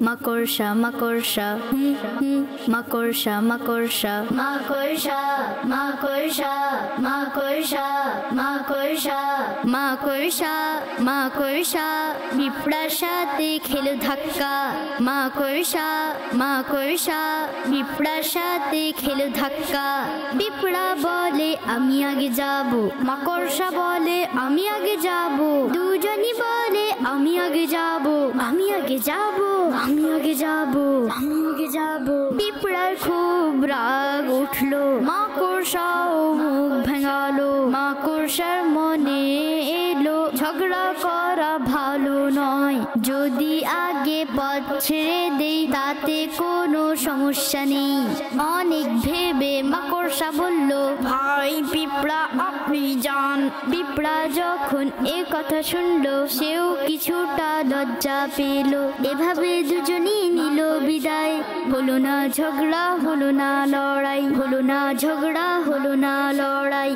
মাকড়সা মাকড়সা মাকড়সা মাকড়সা মাকড়সা মাকড়সা মাকড়সা মাকড়সা মাকড়সা মাকড়সা পিঁপড়ার সাথে খেলো ধাক্কা মাকড়সা মাকড়সা পিঁপড়ার সাথে খেলো ধাক্কা পিঁপড়া বলে আমি আগে যাব মাকড়সা বলে আমি আগে যাব দুজনই বলে আমি আগে যাব আমি আগে যাব আমি আগে যাব আমি আগে যাব পিঁপড়ার খুব রাগ উঠলো মাকড়সাও মুখ ভাঙালো মাকড়সার মনে এলো ঝগড়া করা ভালো নয় যদি আগে পথ ছেড়ে দেই তাতে কোনো সমস্যা নেই অনেক ভেবে মাকড়সা বলল ভাই পিঁপড়া আপনি যান পিঁপড়া যখন এ কথা শুনলো সেও কিছুটা লজ্জা পেল এভাবে দুজনই নিল বিদায় হলো না ঝগড়া হলো না লড়াই হলো না ঝগড়া হলো না লড়াই